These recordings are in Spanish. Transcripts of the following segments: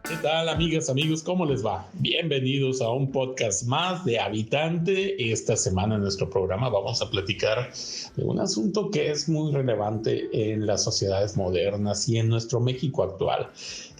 ¿Qué tal, amigas, amigos? ¿Cómo les va? Bienvenidos a un podcast más de Habitante. Esta semana en nuestro programa vamos a platicar de un asunto que es muy relevante en las sociedades modernas y en nuestro México actual.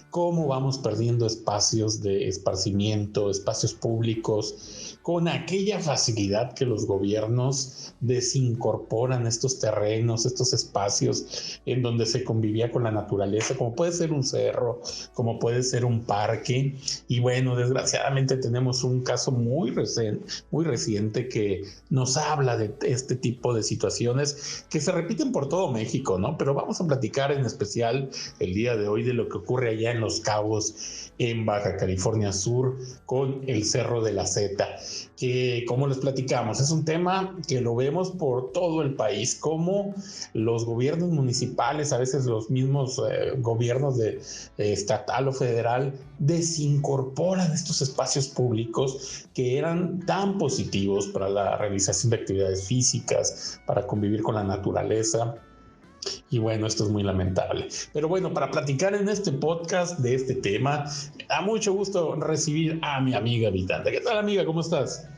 Cómo vamos perdiendo espacios de esparcimiento, espacios públicos, con aquella facilidad que los gobiernos desincorporan estos terrenos, estos espacios en donde se convivía con la naturaleza, como puede ser un cerro, como puede ser un parque. Y bueno, desgraciadamente tenemos un caso muy reciente que nos habla de este tipo de situaciones que se repiten por todo México, ¿no? Pero vamos a platicar en especial el día de hoy de lo que ocurre allá en Los Cabos, en Baja California Sur, con el Cerro de la Seta, que, como les platicamos, es un tema que lo vemos por todo el país, como los gobiernos municipales, a veces los mismos gobiernos de estatal o federal, desincorporan estos espacios públicos que eran tan positivos para la realización de actividades físicas, para convivir con la naturaleza. Y bueno, esto es muy lamentable. Pero bueno, para platicar en este podcast de este tema, me da mucho gusto recibir a mi amiga Habitante. ¿Qué tal, amiga? ¿Cómo estás?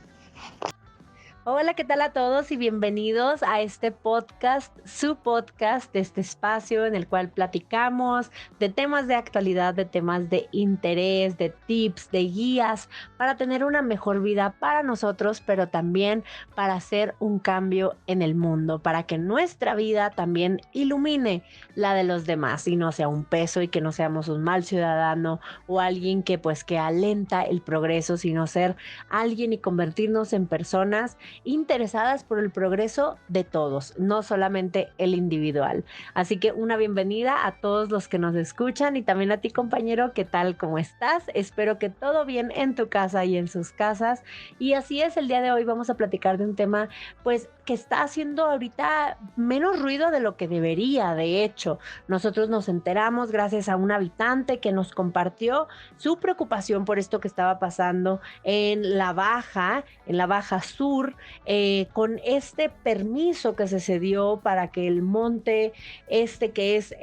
Hola, ¿qué tal a todos y bienvenidos a este podcast, su podcast, este espacio en el cual platicamos de temas de actualidad, de temas de interés, de tips, de guías para tener una mejor vida para nosotros, pero también para hacer un cambio en el mundo, para que nuestra vida también ilumine la de los demás y no sea un peso y que no seamos un mal ciudadano o alguien que alenta el progreso, sino ser alguien y convertirnos en personas interesadas por el progreso de todos, no solamente el individual. Así que una bienvenida a todos los que nos escuchan y también a ti, compañero. ¿Qué tal? ¿Cómo estás? Espero que todo bien en tu casa y en sus casas. Y así es, el día de hoy vamos a platicar de un tema pues que está haciendo ahorita menos ruido de lo que debería. De hecho, nosotros nos enteramos gracias a un habitante que nos compartió su preocupación por esto que estaba pasando en la Baja Sur, con este permiso que se cedió para que el monte que es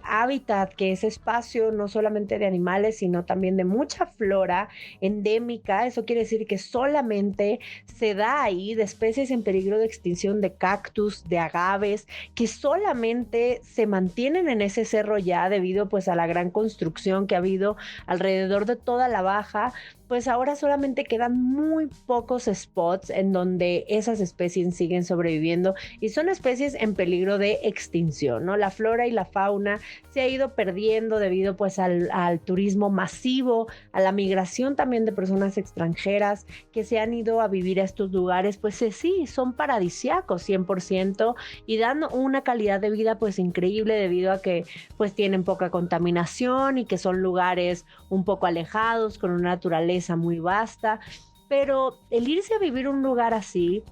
hábitat, que es espacio no solamente de animales, sino también de mucha flora endémica. Eso quiere decir que solamente se da ahí, de especies en peligro de extinción, de cactus, de agaves, que solamente se mantienen en ese cerro ya debido pues a la gran construcción que ha habido alrededor de toda la Baja. Pues ahora solamente quedan muy pocos spots en donde esas especies siguen sobreviviendo y son especies en peligro de extinción, ¿no? La flora y la fauna se ha ido perdiendo debido pues al turismo masivo, a la migración también de personas extranjeras que se han ido a vivir a estos lugares. Pues sí, son paradisíacos 100% y dan una calidad de vida pues increíble debido a que pues tienen poca contaminación y que son lugares un poco alejados con una naturaleza muy vasta. Pero el irse a vivir un lugar así,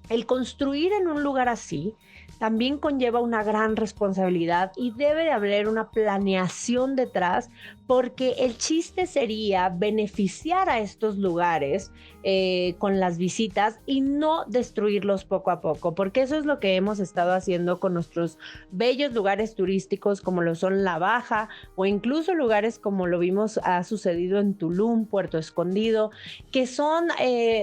el construir en un lugar así, también conlleva una gran responsabilidad y debe de haber una planeación detrás, porque el chiste sería beneficiar a estos lugares con las visitas y no destruirlos poco a poco, porque eso es lo que hemos estado haciendo con nuestros bellos lugares turísticos como lo son La Baja o incluso lugares como lo vimos ha sucedido en Tulum, Puerto Escondido, que son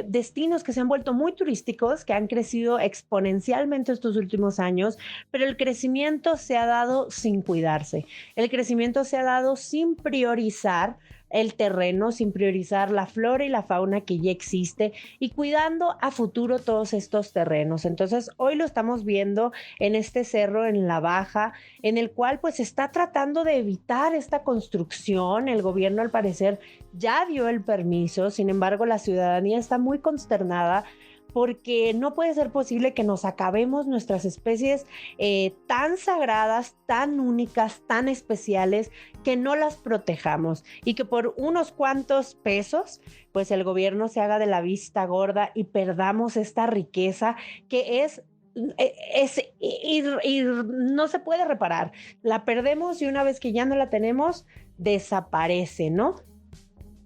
destinos que se han vuelto muy turísticos, que han crecido exponencialmente estos últimos años, pero el crecimiento se ha dado sin cuidarse, el crecimiento se ha dado sin priorizar el terreno, sin priorizar la flora y la fauna que ya existe y cuidando a futuro todos estos terrenos. Entonces hoy lo estamos viendo en este cerro en La Baja, en el cual pues está tratando de evitar esta construcción. El gobierno al parecer ya dio el permiso, sin embargo la ciudadanía está muy consternada porque no puede ser posible que nos acabemos nuestras especies tan sagradas, tan únicas, tan especiales, que no las protejamos y que por unos cuantos pesos pues el gobierno se haga de la vista gorda y perdamos esta riqueza que es y no se puede reparar. La perdemos y una vez que ya no la tenemos, desaparece, ¿no?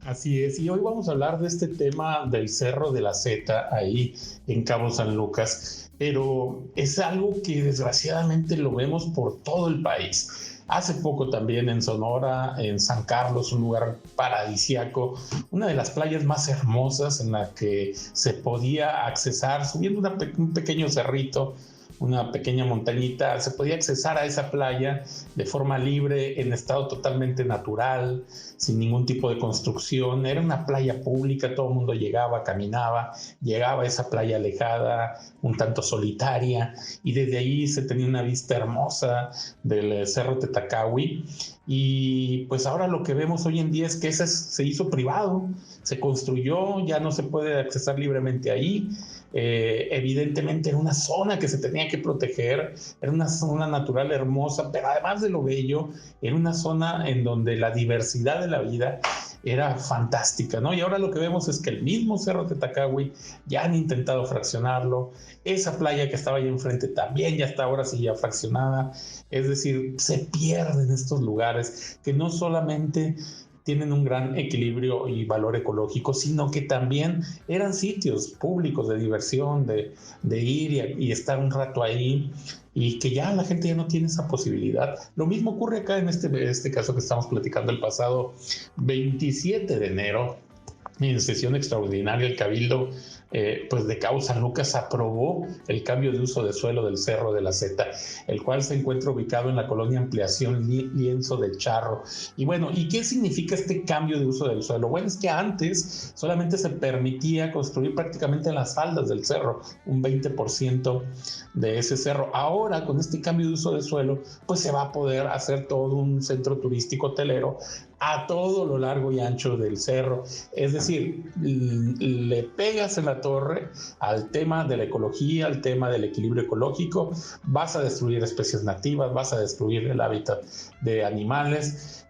Así es, y hoy vamos a hablar de este tema del Cerro de la Seta, ahí en Cabo San Lucas, pero es algo que desgraciadamente lo vemos por todo el país. Hace poco también en Sonora, en San Carlos, un lugar paradisíaco, una de las playas más hermosas en la que se podía accesar subiendo un pequeño cerrito, una pequeña montañita, se podía accesar a esa playa de forma libre, en estado totalmente natural, sin ningún tipo de construcción. Era una playa pública, todo el mundo llegaba, caminaba, llegaba a esa playa alejada, un tanto solitaria, y desde ahí se tenía una vista hermosa del Cerro Tetacahui. Y pues ahora lo que vemos hoy en día es que ese se hizo privado, se construyó, ya no se puede accesar libremente ahí. Evidentemente era una zona que se tenía que proteger, era una zona natural hermosa, pero además de lo bello, era una zona en donde la diversidad de la vida era fantástica, ¿no? Y ahora lo que vemos es que el mismo Cerro Tetacahui ya han intentado fraccionarlo, esa playa que estaba ahí enfrente también ya está ahora sí ya fraccionada, es decir, se pierden estos lugares que no solamente tienen un gran equilibrio y valor ecológico, sino que también eran sitios públicos de diversión, de ir y estar un rato ahí, y que ya la gente ya no tiene esa posibilidad. Lo mismo ocurre acá en este caso que estamos platicando el pasado 27 de enero, en sesión extraordinaria, el Cabildo pues de Cabo San Lucas aprobó el cambio de uso de suelo del Cerro de la Seta, el cual se encuentra ubicado en la colonia Ampliación Lienzo del Charro. Y bueno, ¿y qué significa este cambio de uso del suelo? Bueno, es que antes solamente se permitía construir prácticamente en las faldas del cerro, un 20% de ese cerro. Ahora, con este cambio de uso de suelo, pues se va a poder hacer todo un centro turístico hotelero a todo lo largo y ancho del cerro. Es decir, le pegas en la torre al tema de la ecología, al tema del equilibrio ecológico, vas a destruir especies nativas, vas a destruir el hábitat de animales,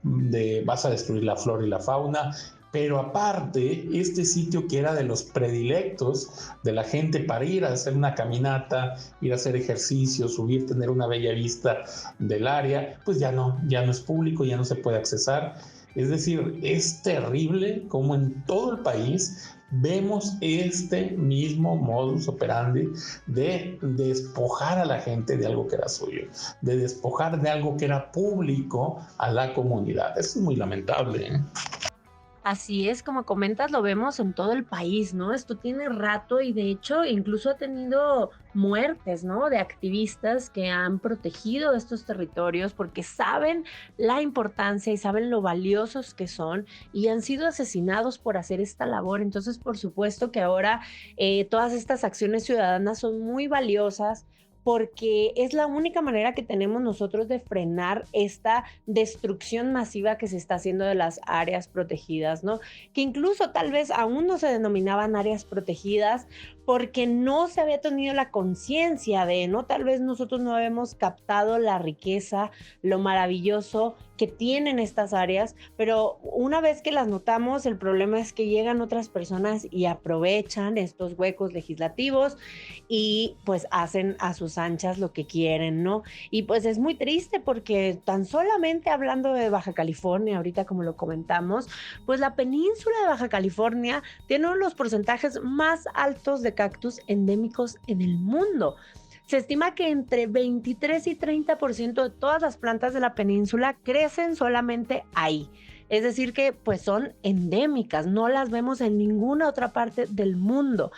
vas a destruir la flora y la fauna. Pero aparte, este sitio que era de los predilectos de la gente para ir a hacer una caminata, ir a hacer ejercicio, subir, tener una bella vista del área, pues ya no es público, ya no se puede accesar. Es decir, es terrible como en todo el país vemos este mismo modus operandi de despojar a la gente de algo que era suyo, de despojar de algo que era público a la comunidad. Eso es muy lamentable, ¿eh? Así es, como comentas, lo vemos en todo el país, ¿no? Esto tiene rato y de hecho incluso ha tenido muertes, ¿no? De activistas que han protegido estos territorios porque saben la importancia y saben lo valiosos que son y han sido asesinados por hacer esta labor. Entonces, por supuesto que ahora todas estas acciones ciudadanas son muy valiosas porque es la única manera que tenemos nosotros de frenar esta destrucción masiva que se está haciendo de las áreas protegidas, ¿no? Que incluso tal vez aún no se denominaban áreas protegidas porque no se había tenido la conciencia de, ¿no? Tal vez nosotros no habíamos captado la riqueza, lo maravilloso que tienen estas áreas, pero una vez que las notamos, el problema es que llegan otras personas y aprovechan estos huecos legislativos y pues hacen a sus anchas lo que quieren, ¿no? Y pues es muy triste porque tan solamente hablando de Baja California, ahorita como lo comentamos, pues la península de Baja California tiene uno de los porcentajes más altos de cactus endémicos en el mundo. Se estima que entre 23 y 30% de todas las plantas de la península crecen solamente ahí. Es decir que pues son endémicas, no las vemos en ninguna otra parte del mundo.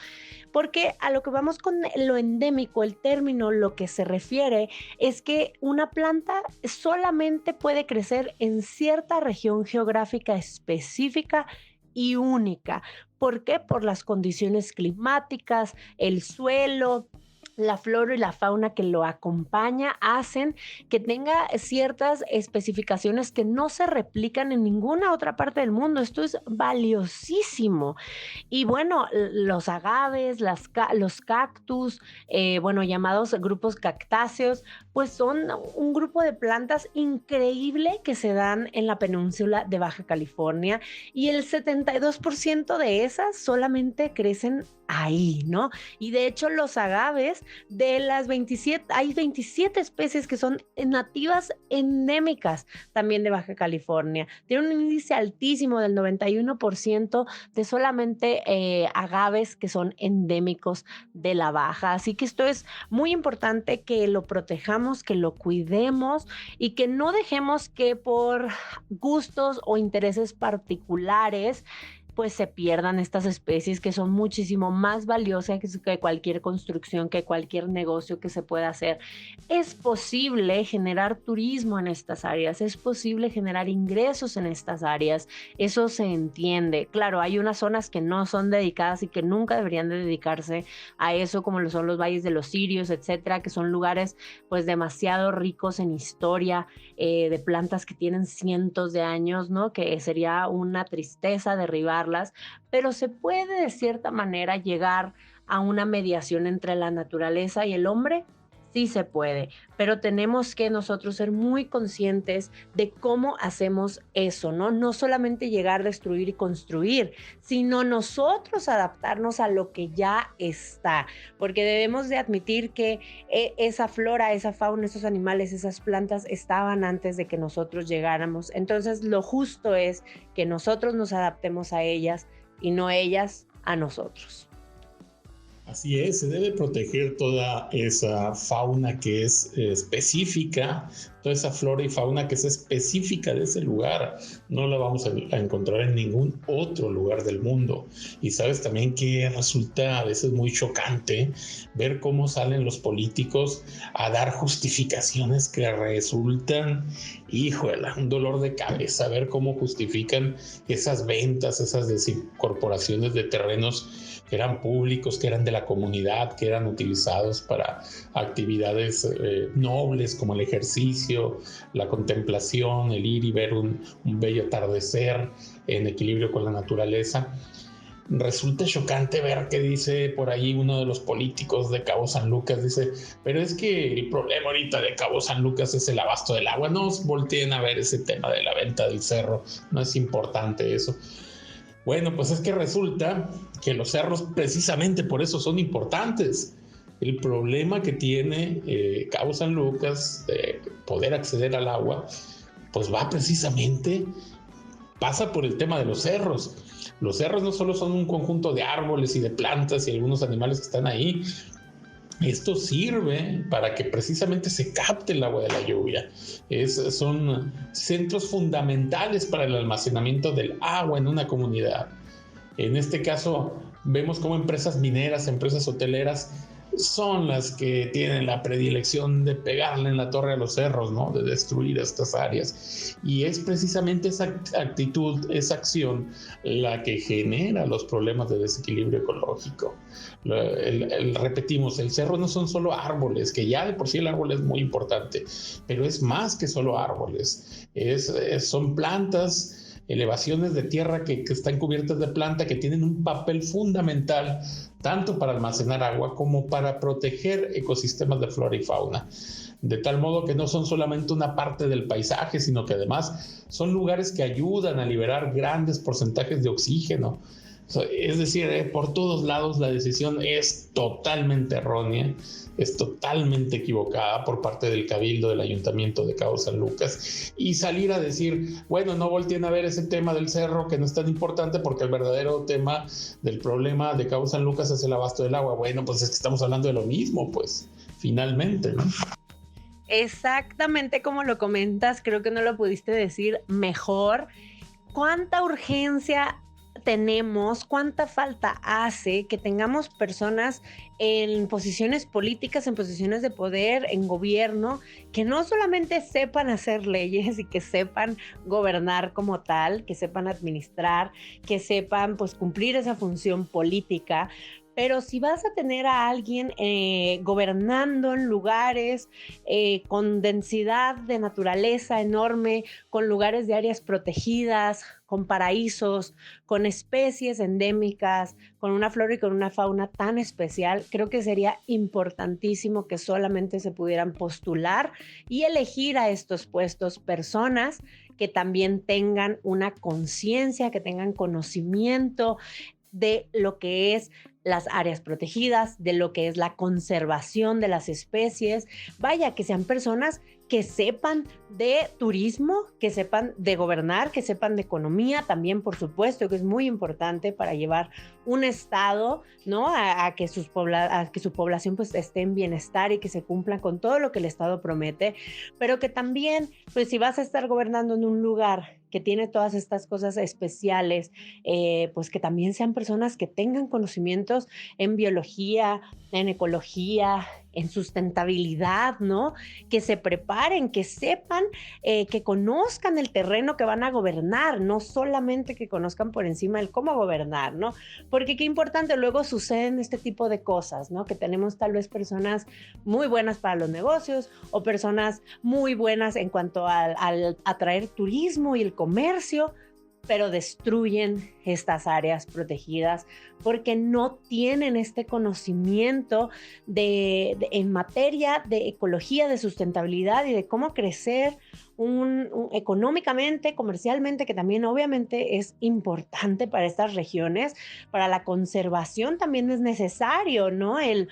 Porque a lo que vamos con lo endémico, el término, lo que se refiere es que una planta solamente puede crecer en cierta región geográfica específica y única. ¿Por qué? Por las condiciones climáticas, el suelo, la flora y la fauna que lo acompaña hacen que tenga ciertas especificaciones que no se replican en ninguna otra parte del mundo. Esto es valiosísimo. Y bueno, los agaves, los cactus, bueno, llamados grupos cactáceos, pues son un grupo de plantas increíble que se dan en la península de Baja California y el 72% de esas solamente crecen ahí, ¿no? Y de hecho los agaves, de las 27, hay 27 especies que son nativas endémicas también de Baja California. Tiene un índice altísimo del 91% de solamente agaves que son endémicos de la Baja. Así que esto es muy importante, que lo protejamos, que lo cuidemos y que no dejemos que por gustos o intereses particulares pues se pierdan estas especies que son muchísimo más valiosas que cualquier construcción, que cualquier negocio que se pueda hacer. Es posible generar turismo en estas áreas, es posible generar ingresos en estas áreas, eso se entiende. Claro, hay unas zonas que no son dedicadas y que nunca deberían de dedicarse a eso, como lo son los valles de los Cirios, etcétera, que son lugares pues demasiado ricos en historia, de plantas que tienen cientos de años, ¿no? Que sería una tristeza derribarlas, pero se puede de cierta manera llegar a una mediación entre la naturaleza y el hombre. Sí se puede, pero tenemos que nosotros ser muy conscientes de cómo hacemos eso, ¿no? No solamente llegar, destruir y construir, sino nosotros adaptarnos a lo que ya está, porque debemos de admitir que esa flora, esa fauna, esos animales, esas plantas estaban antes de que nosotros llegáramos. Entonces, lo justo es que nosotros nos adaptemos a ellas y no ellas a nosotros. Así es, se debe proteger toda esa fauna que es específica, toda esa flora y fauna que es específica de ese lugar. No la vamos a encontrar en ningún otro lugar del mundo. Y sabes también que resulta a veces muy chocante ver cómo salen los políticos a dar justificaciones que resultan, híjole, un dolor de cabeza, ver cómo justifican esas ventas, esas desincorporaciones de terrenos que eran públicos, que eran de la comunidad, que eran utilizados para actividades nobles como el ejercicio, la contemplación, el ir y ver un bello atardecer en equilibrio con la naturaleza. Resulta chocante ver que dice por ahí uno de los políticos de Cabo San Lucas, dice, pero es que el problema ahorita de Cabo San Lucas es el abasto del agua. No volteen a ver ese tema de la venta del cerro, no es importante eso. Bueno, pues es que resulta que los cerros precisamente por eso son importantes. El problema que tiene Cabo San Lucas de poder acceder al agua, pues va precisamente, pasa por el tema de los cerros. Los cerros no solo son un conjunto de árboles y de plantas y algunos animales que están ahí. Esto sirve para que precisamente se capte el agua de la lluvia. Son centros fundamentales para el almacenamiento del agua en una comunidad. En este caso, vemos cómo empresas mineras, empresas hoteleras, son las que tienen la predilección de pegarle en la torre a los cerros, ¿no? De destruir estas áreas. Y es precisamente esa actitud, esa acción, la que genera los problemas de desequilibrio ecológico. Repetimos, el cerro no son solo árboles, que ya de por sí el árbol es muy importante, pero es más que solo árboles. Son plantas, elevaciones de tierra que están cubiertas de planta, que tienen un papel fundamental tanto para almacenar agua como para proteger ecosistemas de flora y fauna. De tal modo que no son solamente una parte del paisaje, sino que además son lugares que ayudan a liberar grandes porcentajes de oxígeno. Es decir, por todos lados la decisión es totalmente errónea, es totalmente equivocada por parte del Cabildo del Ayuntamiento de Cabo San Lucas, y salir a decir, bueno, no volteen a ver ese tema del cerro que no es tan importante porque el verdadero tema del problema de Cabo San Lucas es el abasto del agua. Bueno, pues es que estamos hablando de lo mismo, pues, finalmente, ¿no? Exactamente como lo comentas, creo que no lo pudiste decir mejor. ¿Cuánta urgencia tenemos, cuánta falta hace que tengamos personas en posiciones políticas, en posiciones de poder, en gobierno, que no solamente sepan hacer leyes y que sepan gobernar como tal, que sepan administrar, que sepan pues cumplir esa función política? Pero si vas a tener a alguien gobernando en lugares con densidad de naturaleza enorme, con lugares de áreas protegidas, con paraísos, con especies endémicas, con una flora y con una fauna tan especial, creo que sería importantísimo que solamente se pudieran postular y elegir a estos puestos personas que también tengan una conciencia, que tengan conocimiento de lo que es las áreas protegidas, de lo que es la conservación de las especies. Vaya, que sean personas que sepan de turismo, que sepan de gobernar, que sepan de economía también, por supuesto, que es muy importante para llevar un estado, ¿no? A que su población pues esté en bienestar y que se cumpla con todo lo que el estado promete, pero que también, pues si vas a estar gobernando en un lugar que tiene todas estas cosas especiales, pues que también sean personas que tengan conocimientos en biología, en ecología, en sustentabilidad, ¿no? Que se preparen, que sepan, que conozcan el terreno que van a gobernar, no solamente que conozcan por encima el cómo gobernar, ¿no? Porque qué importante, luego suceden este tipo de cosas, ¿no? Que tenemos tal vez personas muy buenas para los negocios o personas muy buenas en cuanto al atraer turismo y el comercio, pero destruyen estas áreas protegidas porque no tienen este conocimiento en materia de ecología, de sustentabilidad y de cómo crecer económicamente, comercialmente, que también obviamente es importante para estas regiones. Para la conservación también es necesario, ¿no? El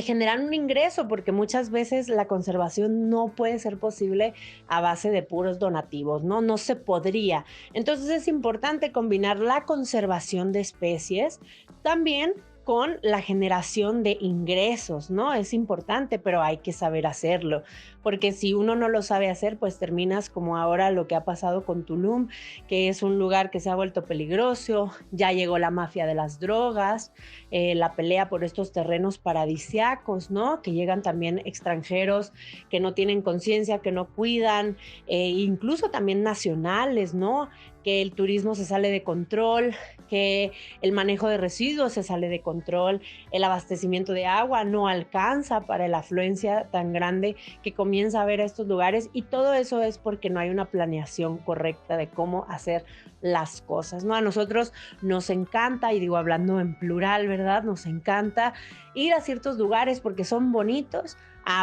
generar un ingreso, porque muchas veces la conservación no puede ser posible a base de puros donativos, ¿no? No se podría. Entonces es importante combinar la conservación de especies también con la generación de ingresos, ¿no? Es importante, pero hay que saber hacerlo, porque si uno no lo sabe hacer, pues terminas como ahora lo que ha pasado con Tulum, que es un lugar que se ha vuelto peligroso, ya llegó la mafia de las drogas, la pelea por estos terrenos paradisiacos, ¿no? Que llegan también extranjeros que no tienen conciencia, que no cuidan, incluso también nacionales, ¿no? Que el turismo se sale de control, que el manejo de residuos se sale de control, el abastecimiento de agua no alcanza para la afluencia tan grande que comienza a haber a estos lugares, y todo eso es porque no hay una planeación correcta de cómo hacer las cosas, ¿no? A nosotros nos encanta, y digo hablando en plural, ¿verdad? Nos encanta ir a ciertos lugares porque son bonitos,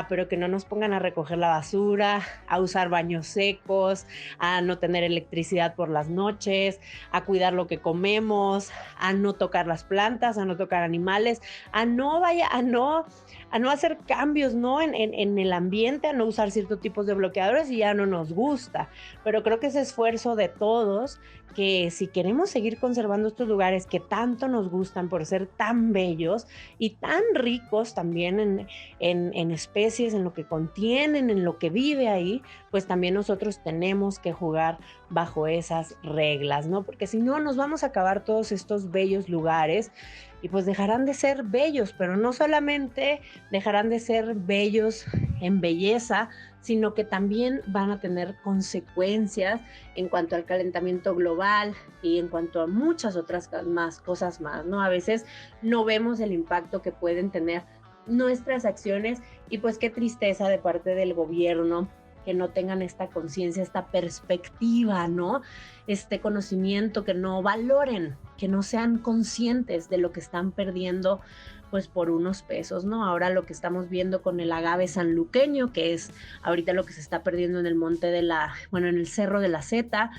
pero que no nos pongan a recoger la basura, a usar baños secos, a no tener electricidad por las noches, a cuidar lo que comemos, a no tocar las plantas, a no tocar animales, a no hacer cambios, ¿no? En el ambiente, a no usar ciertos tipos de bloqueadores, y ya no nos gusta. Pero creo que ese esfuerzo de todos, que si queremos seguir conservando estos lugares que tanto nos gustan por ser tan bellos y tan ricos también en especies, en lo que contienen, en lo que vive ahí, pues también nosotros tenemos que jugar bajo esas reglas, ¿no? Porque si no, nos vamos a acabar todos estos bellos lugares y pues dejarán de ser bellos, pero no solamente dejarán de ser bellos en belleza, sino que también van a tener consecuencias en cuanto al calentamiento global y en cuanto a muchas otras cosas más, ¿no? A veces no vemos el impacto que pueden tener nuestras acciones, y pues qué tristeza de parte del gobierno que no tengan esta conciencia, esta perspectiva, ¿no? Este conocimiento, que no valoren, que no sean conscientes de lo que están perdiendo pues por unos pesos, ¿no? Ahora lo que estamos viendo con el agave sanluqueño, que es ahorita lo que se está perdiendo en el en el Cerro de la Seta,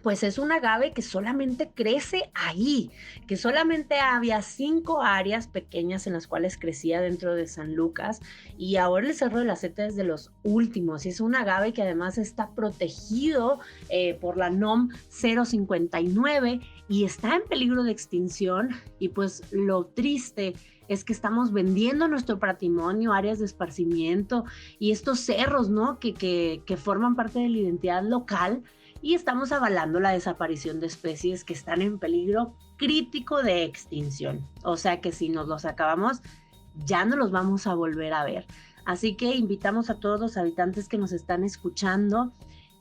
pues es un agave que solamente crece ahí, que solamente había 5 áreas pequeñas en las cuales crecía dentro de San Lucas, y ahora el Cerro de la Seta es de los últimos, y es un agave que además está protegido por la NOM 059 y está en peligro de extinción. Y pues lo triste es que estamos vendiendo nuestro patrimonio, áreas de esparcimiento y estos cerros, ¿no? que forman parte de la identidad local, y estamos avalando la desaparición de especies que están en peligro crítico de extinción. O sea que si nos los acabamos, ya no los vamos a volver a ver. Así que invitamos a todos los habitantes que nos están escuchando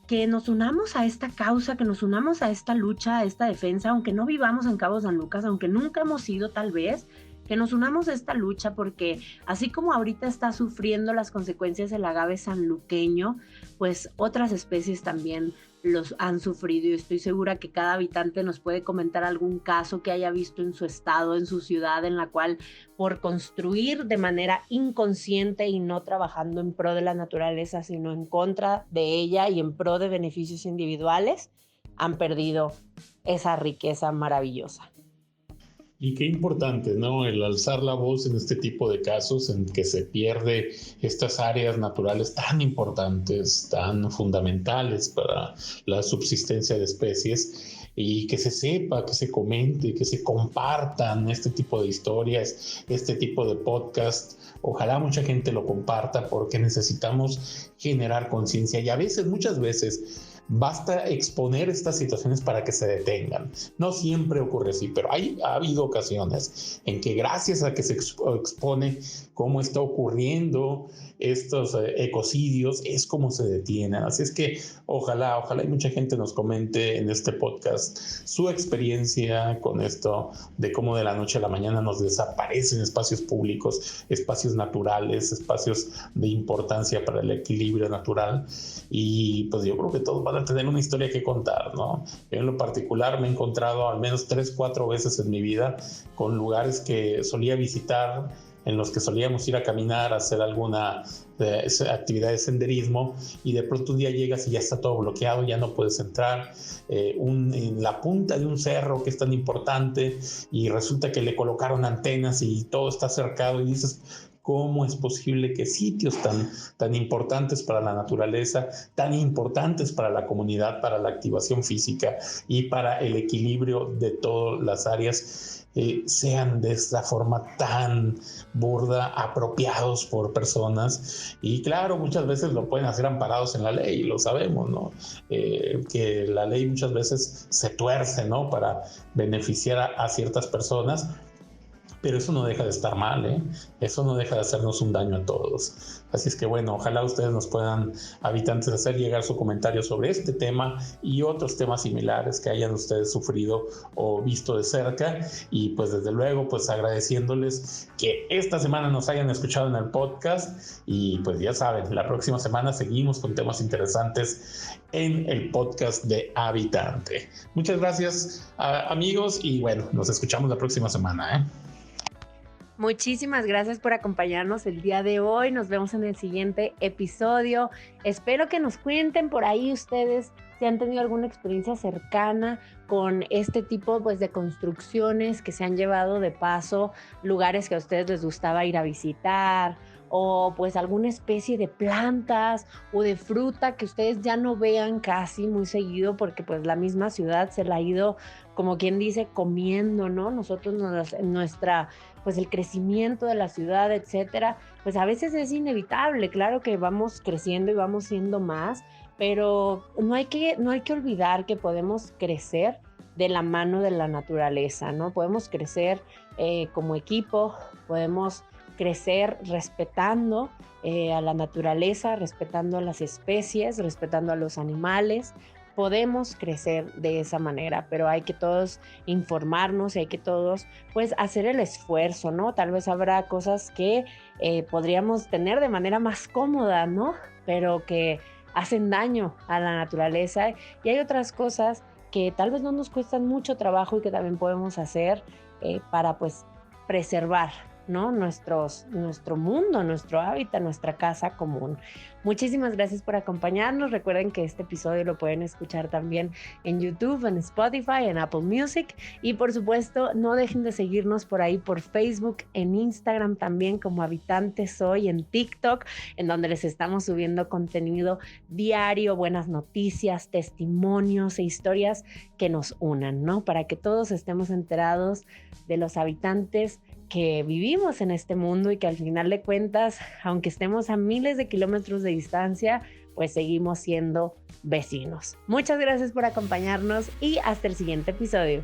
que nos unamos a esta causa, que nos unamos a esta lucha, a esta defensa, aunque no vivamos en Cabo San Lucas, aunque nunca hemos ido tal vez, que nos unamos a esta lucha, porque así como ahorita está sufriendo las consecuencias el agave sanluqueño, pues otras especies también los han sufrido, y estoy segura que cada habitante nos puede comentar algún caso que haya visto en su estado, en su ciudad, en la cual por construir de manera inconsciente y no trabajando en pro de la naturaleza, sino en contra de ella y en pro de beneficios individuales, han perdido esa riqueza maravillosa. Y qué importante, ¿no? El alzar la voz en este tipo de casos en que se pierde estas áreas naturales tan importantes, tan fundamentales para la subsistencia de especies, y que se sepa, que se comente, que se compartan este tipo de historias, este tipo de podcast. Ojalá mucha gente lo comparta porque necesitamos generar conciencia y a veces, muchas veces, basta exponer estas situaciones para que se detengan. No siempre ocurre así, pero ha habido ocasiones en que gracias a que se expone cómo está ocurriendo estos ecocidios, es como se detienen. Así es que ojalá y mucha gente nos comente en este podcast su experiencia con esto de cómo de la noche a la mañana nos desaparecen espacios públicos, espacios naturales, espacios de importancia para el equilibrio natural. Y pues yo creo que todos van a tener una historia que contar, ¿no? Yo en lo particular me he encontrado al menos 3-4 veces en mi vida con lugares que solía visitar, en los que solíamos ir a caminar, a hacer alguna actividad de senderismo, y de pronto un día llegas y ya está todo bloqueado, ya no puedes entrar, en la punta de un cerro que es tan importante, y resulta que le colocaron antenas y todo está cercado, y dices, ¿cómo es posible que sitios tan importantes para la naturaleza, tan importantes para la comunidad, para la activación física y para el equilibrio de todas las áreas, sean de esta forma tan burda, apropiados por personas? Y claro, muchas veces lo pueden hacer amparados en la ley, lo sabemos, ¿no? Que la ley muchas veces se tuerce, ¿no? Para beneficiar a ciertas personas. Pero eso no deja de estar mal, ¿eh? Eso no deja de hacernos un daño a todos. Así es que bueno, ojalá ustedes nos puedan, habitantes, hacer llegar su comentario sobre este tema y otros temas similares que hayan ustedes sufrido o visto de cerca. Y pues desde luego, pues agradeciéndoles que esta semana nos hayan escuchado en el podcast. Y pues ya saben, la próxima semana seguimos con temas interesantes en el podcast de Habitante. Muchas gracias, amigos, y bueno, nos escuchamos la próxima semana, ¿eh? Muchísimas gracias por acompañarnos el día de hoy. Nos vemos en el siguiente episodio. Espero que nos cuenten por ahí ustedes si han tenido alguna experiencia cercana con este tipo, pues, de construcciones que se han llevado de paso, lugares que a ustedes les gustaba ir a visitar, o pues alguna especie de plantas o de fruta que ustedes ya no vean casi muy seguido porque pues la misma ciudad se la ha ido, como quien dice, comiendo, ¿no? Nosotros pues el crecimiento de la ciudad, etcétera, pues a veces es inevitable. Claro que vamos creciendo y vamos siendo más, pero no hay que olvidar que podemos crecer de la mano de la naturaleza, ¿no? Podemos crecer como equipo, podemos crecer respetando a la naturaleza, respetando a las especies, respetando a los animales. Podemos crecer de esa manera, pero hay que todos informarnos y hay que todos, pues, hacer el esfuerzo, ¿no? Tal vez habrá cosas que podríamos tener de manera más cómoda, ¿no? Pero que hacen daño a la naturaleza, y hay otras cosas que tal vez no nos cuestan mucho trabajo y que también podemos hacer para, pues, preservar, ¿no? Nuestro mundo, nuestro hábitat, nuestra casa común. Muchísimas gracias por acompañarnos. Recuerden que este episodio lo pueden escuchar también en YouTube, en Spotify, en Apple Music, y por supuesto no dejen de seguirnos por ahí por Facebook, en Instagram también como Habitante Soy, en TikTok, en donde les estamos subiendo contenido diario, buenas noticias, testimonios e historias que nos unan, ¿no? Para que todos estemos enterados de los habitantes que vivimos en este mundo y que al final de cuentas, aunque estemos a miles de kilómetros de distancia, pues seguimos siendo vecinos. Muchas gracias por acompañarnos y hasta el siguiente episodio.